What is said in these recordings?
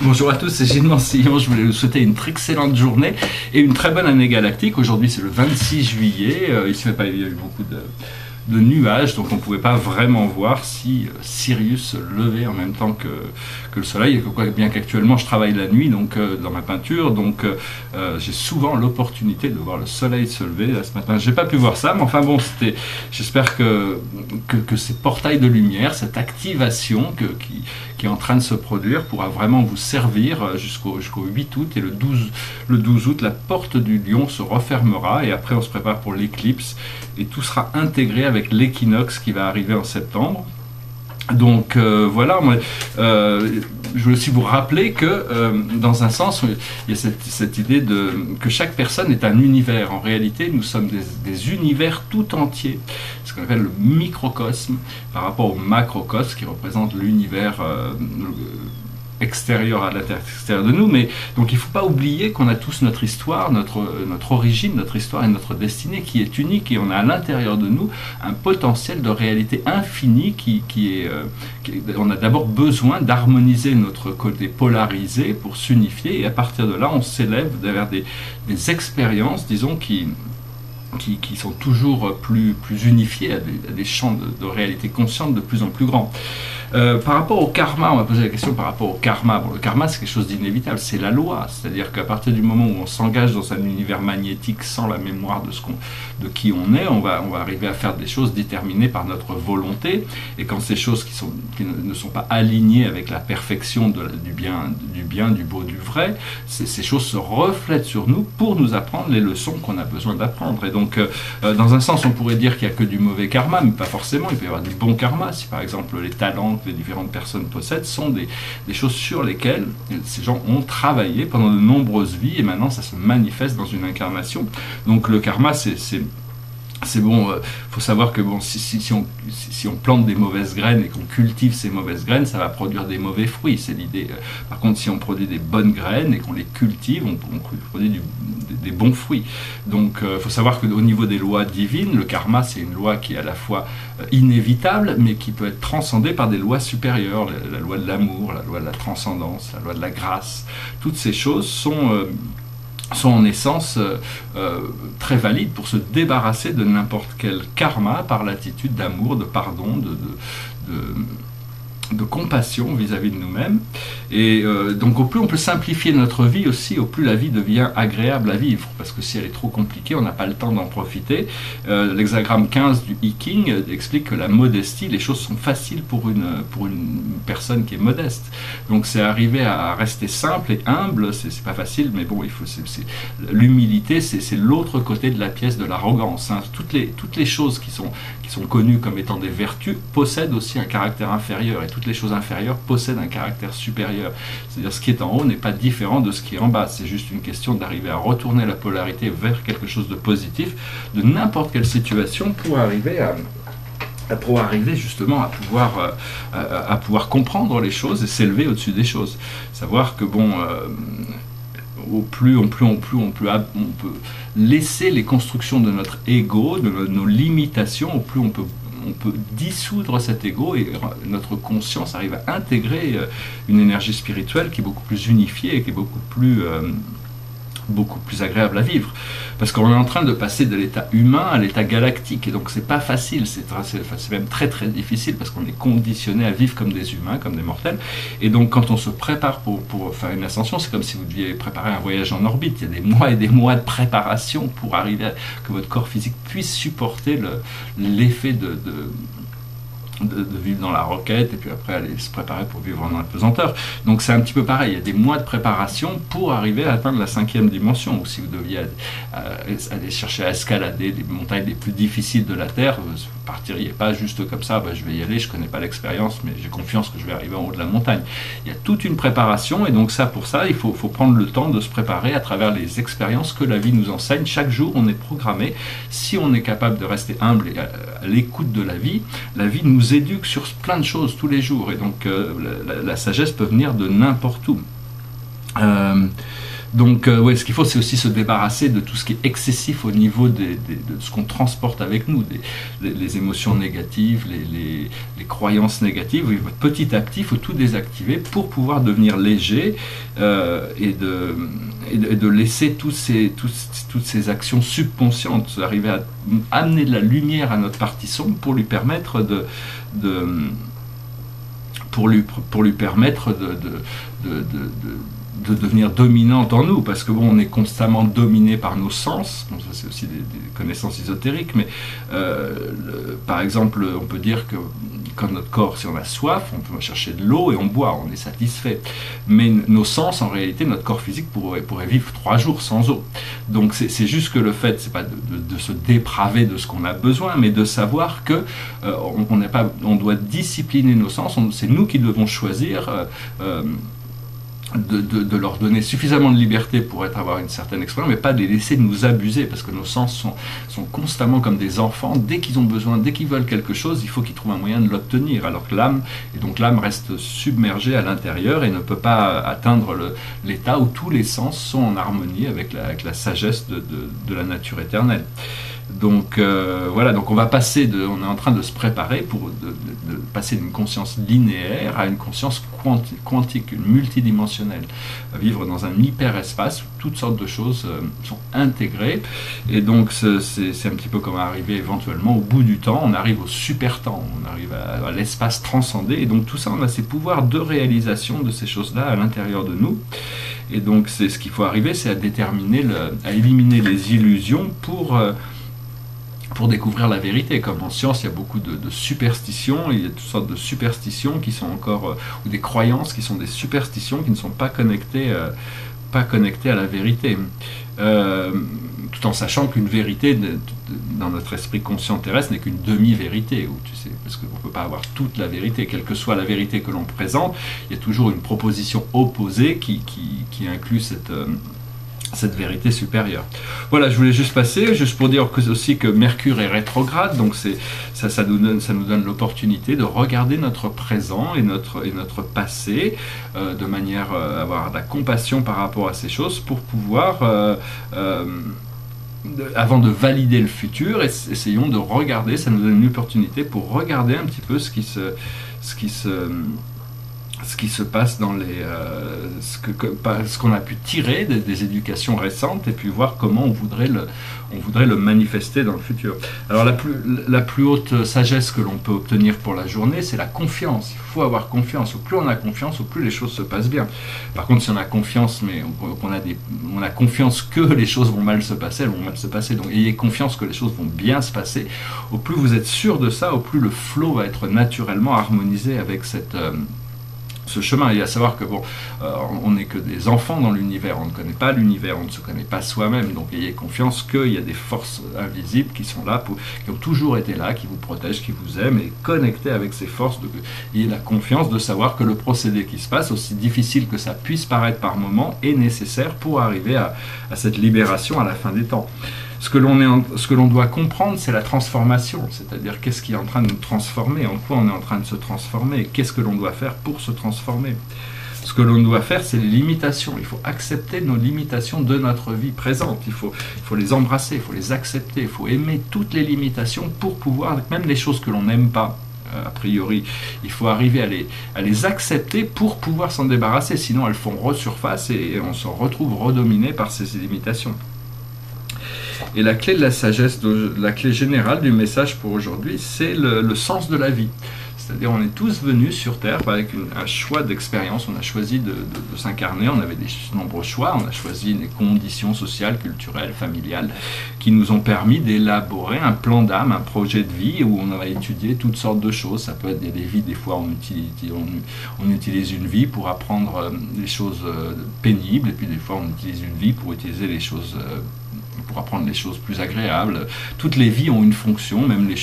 Bonjour à tous, c'est Gilles Mansillon. Je voulais vous souhaiter une très excellente journée et une très bonne année galactique. Aujourd'hui, c'est le 26 juillet. Il y a eu beaucoup de nuages, donc on ne pouvait pas vraiment voir si Sirius se levait en même temps que le Soleil. Bien qu'actuellement, je travaille la nuit donc dans ma peinture, donc j'ai souvent l'opportunité de voir le Soleil se lever. Là, ce matin, j'ai pas pu voir ça, mais enfin bon, j'espère que ces portails de lumière, cette activation qui est en train de se produire pourra vraiment vous servir jusqu'au 8 août. Et le 12 août, la porte du Lion se refermera et après on se prépare pour l'éclipse et tout sera intégré avec l'équinoxe qui va arriver en septembre. Donc voilà, je voulais aussi vous rappeler que dans un sens, il y a cette idée que chaque personne est un univers. En réalité, nous sommes des univers tout entiers, ce qu'on appelle le microcosme, par rapport au macrocosme qui représente l'univers extérieur à l'intérieur de nous, mais donc il ne faut pas oublier qu'on a tous notre histoire, notre origine, notre histoire et notre destinée qui est unique, et on a à l'intérieur de nous un potentiel de réalité infinie on a d'abord besoin d'harmoniser notre côté polarisé pour s'unifier, et à partir de là on s'élève vers des expériences, disons, qui sont toujours plus unifiés à des champs de réalité consciente de plus en plus grands. Par rapport au karma, on va poser la question par rapport au karma. Bon, le karma, c'est quelque chose d'inévitable, c'est la loi. C'est-à-dire qu'à partir du moment où on s'engage dans un univers magnétique sans la mémoire de qui on est, on va arriver à faire des choses déterminées par notre volonté. Et quand ces choses qui ne sont pas alignées avec la perfection du bien, du beau, du vrai, ces choses se reflètent sur nous pour nous apprendre les leçons qu'on a besoin d'apprendre. Et donc, dans un sens, on pourrait dire qu'il n'y a que du mauvais karma, mais pas forcément. Il peut y avoir du bon karma. Si par exemple les talents que les différentes personnes possèdent sont des choses sur lesquelles ces gens ont travaillé pendant de nombreuses vies, et maintenant ça se manifeste dans une incarnation. Donc le karma, c'est bon, faut savoir que bon, si on plante des mauvaises graines et qu'on cultive ces mauvaises graines, ça va produire des mauvais fruits, c'est l'idée. Par contre, si on produit des bonnes graines et qu'on les cultive, on produit des bons fruits. Donc, faut savoir qu'au niveau des lois divines, le karma, c'est une loi qui est à la fois inévitable, mais qui peut être transcendée par des lois supérieures, la loi de l'amour, la loi de la transcendance, la loi de la grâce. Toutes ces choses sont en essence très valides pour se débarrasser de n'importe quel karma par l'attitude d'amour, de pardon, de compassion vis-à-vis de nous-mêmes. Et donc au plus on peut simplifier notre vie aussi, au plus la vie devient agréable à vivre, parce que si elle est trop compliquée, on n'a pas le temps d'en profiter. L'hexagramme 15 du I Ching explique que la modestie, les choses sont faciles pour une personne qui est modeste. Donc c'est arriver à rester simple et humble, c'est pas facile, mais bon, l'humilité, c'est l'autre côté de la pièce de l'arrogance, hein. Toutes les choses qui sont connues comme étant des vertus possèdent aussi un caractère inférieur, et toutes les choses inférieures possèdent un caractère supérieur. C'est-à-dire ce qui est en haut n'est pas différent de ce qui est en bas. C'est juste une question d'arriver à retourner la polarité vers quelque chose de positif de n'importe quelle situation pour arriver justement à pouvoir comprendre les choses et s'élever au-dessus des choses. Savoir que bon, au plus on peut laisser les constructions de notre ego, de nos limitations, au plus on peut dissoudre cet ego, et notre conscience arrive à intégrer une énergie spirituelle qui est beaucoup plus unifiée et qui est beaucoup plus agréable à vivre, parce qu'on est en train de passer de l'état humain à l'état galactique, et donc c'est pas facile, c'est même très très difficile, parce qu'on est conditionné à vivre comme des humains, comme des mortels. Et donc quand on se prépare pour faire une ascension, c'est comme si vous deviez préparer un voyage en orbite. Il y a des mois et des mois de préparation pour arriver à que votre corps physique puisse supporter l'effet de vivre dans la roquette, et puis après aller se préparer pour vivre en apesanteur. Donc c'est un petit peu pareil, il y a des mois de préparation pour arriver à atteindre la 5e dimension, ou si vous deviez aller chercher à escalader les montagnes les plus difficiles de la Terre, vous ne partiriez pas juste comme ça, je vais y aller, je ne connais pas l'expérience, mais j'ai confiance que je vais arriver en haut de la montagne. Il y a toute une préparation, et donc pour ça, il faut prendre le temps de se préparer à travers les expériences que la vie nous enseigne. Chaque jour, on est programmé. Si on est capable de rester humble et à l'écoute de la vie nous éduque sur plein de choses tous les jours, et donc la sagesse peut venir de n'importe où. Donc, ouais, ce qu'il faut, c'est aussi se débarrasser de tout ce qui est excessif au niveau de ce qu'on transporte avec nous, les émotions négatives, les croyances négatives. Petit à petit, il faut tout désactiver pour pouvoir devenir léger et de laisser toutes ces actions subconscientes, arriver à amener de la lumière à notre partie sombre pour lui permettre de devenir dominante en nous, parce que bon, on est constamment dominé par nos sens. Bon, ça c'est aussi des connaissances ésotériques, mais par exemple, on peut dire que quand notre corps, si on a soif, on peut chercher de l'eau et on boit, on est satisfait. Mais nos sens, en réalité, notre corps physique pourrait vivre 3 jours sans eau. Donc c'est juste que le fait, c'est pas de se dépraver de ce qu'on a besoin, mais de savoir que on doit discipliner nos sens. C'est nous qui devons choisir de leur donner suffisamment de liberté pour avoir une certaine expérience, mais pas de les laisser nous abuser, parce que nos sens sont constamment comme des enfants. Dès qu'ils ont besoin, dès qu'ils veulent quelque chose, il faut qu'ils trouvent un moyen de l'obtenir, alors que l'âme reste submergée à l'intérieur et ne peut pas atteindre l'état où tous les sens sont en harmonie avec la sagesse de la nature éternelle. Donc voilà, donc on est en train de se préparer pour de passer d'une conscience linéaire à une conscience quantique, multidimensionnelle, vivre dans un hyperespace où toutes sortes de choses sont intégrées. Et donc c'est un petit peu comme arriver éventuellement au bout du temps, on arrive au super temps, on arrive à l'espace transcendé, et donc tout ça, on a ces pouvoirs de réalisation de ces choses-là à l'intérieur de nous. Et donc c'est ce qu'il faut arriver, c'est à éliminer les illusions pour découvrir la vérité. Comme en science, il y a beaucoup de superstitions, il y a toutes sortes de superstitions qui sont encore, ou des croyances qui sont des superstitions qui ne sont pas connectées à la vérité. Tout en sachant qu'une vérité dans notre esprit conscient terrestre n'est qu'une demi-vérité, parce qu'on ne peut pas avoir toute la vérité, quelle que soit la vérité que l'on présente, il y a toujours une proposition opposée qui inclut cette vérité supérieure. Voilà, je voulais juste passer, juste pour dire aussi que Mercure est rétrograde, donc ça nous donne l'opportunité de regarder notre présent et notre passé de manière à avoir de la compassion par rapport à ces choses pour pouvoir, avant de valider le futur, essayons de regarder, ça nous donne une opportunité pour regarder un petit peu ce qui se passe dans ce qu'on a pu tirer des éducations récentes, et puis voir comment on voudrait le manifester dans le futur. Alors la plus haute sagesse que l'on peut obtenir pour la journée, c'est la confiance. Il faut avoir confiance. Au plus on a confiance, au plus les choses se passent bien. Par contre, si on a confiance, mais on a confiance que les choses vont mal se passer, elles vont mal se passer. Donc ayez confiance que les choses vont bien se passer. Au plus vous êtes sûr de ça, au plus le flow va être naturellement harmonisé avec ce chemin. Et à savoir que on n'est que des enfants dans l'univers, on ne connaît pas l'univers, on ne se connaît pas soi-même, donc ayez confiance qu'il y a des forces invisibles qui sont là, qui ont toujours été là, qui vous protègent, qui vous aiment, et connectez avec ces forces, ayez la confiance de savoir que le procédé qui se passe, aussi difficile que ça puisse paraître par moment, est nécessaire pour arriver à cette libération à la fin des temps. Ce que l'on doit comprendre, c'est la transformation, c'est-à-dire qu'est-ce qui est en train de nous transformer, en quoi on est en train de se transformer, qu'est-ce que l'on doit faire pour se transformer. Ce que l'on doit faire, c'est les limitations. Il faut accepter nos limitations de notre vie présente. Il faut les embrasser, il faut les accepter, il faut aimer toutes les limitations pour pouvoir, même les choses que l'on n'aime pas, a priori, il faut arriver à les accepter pour pouvoir s'en débarrasser, sinon elles font resurface et on se retrouve redominé par ces limitations. Et la clé de la sagesse, la clé générale du message pour aujourd'hui, c'est le sens de la vie. C'est-à-dire, on est tous venus sur Terre avec un choix d'expérience. On a choisi de s'incarner, on avait de nombreux choix, on a choisi des conditions sociales, culturelles, familiales, qui nous ont permis d'élaborer un plan d'âme, un projet de vie, où on a étudié toutes sortes de choses. Ça peut être des vies, des fois on utilise une vie pour apprendre des choses pénibles, et puis des fois on utilise une vie pour utiliser les choses pour apprendre les choses plus agréables. Toutes les vies ont une fonction, même les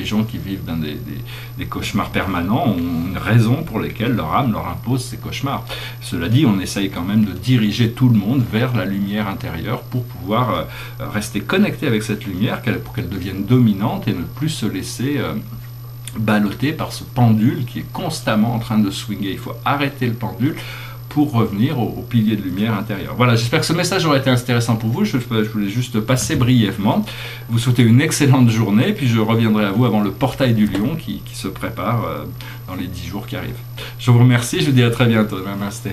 gens qui vivent dans des cauchemars permanents ont une raison pour laquelle leur âme leur impose ces cauchemars. Cela dit, on essaye quand même de diriger tout le monde vers la lumière intérieure pour pouvoir rester connecté avec cette lumière, pour qu'elle devienne dominante et ne plus se laisser balloter par ce pendule qui est constamment en train de swinger. Il faut arrêter le pendule pour revenir au pilier de lumière intérieur. Voilà, j'espère que ce message aura été intéressant pour vous. Je voulais juste passer brièvement. Vous souhaitez une excellente journée, puis je reviendrai à vous avant le portail du lion qui se prépare dans les 10 jours qui arrivent. Je vous remercie, je vous dis à très bientôt. Namasté.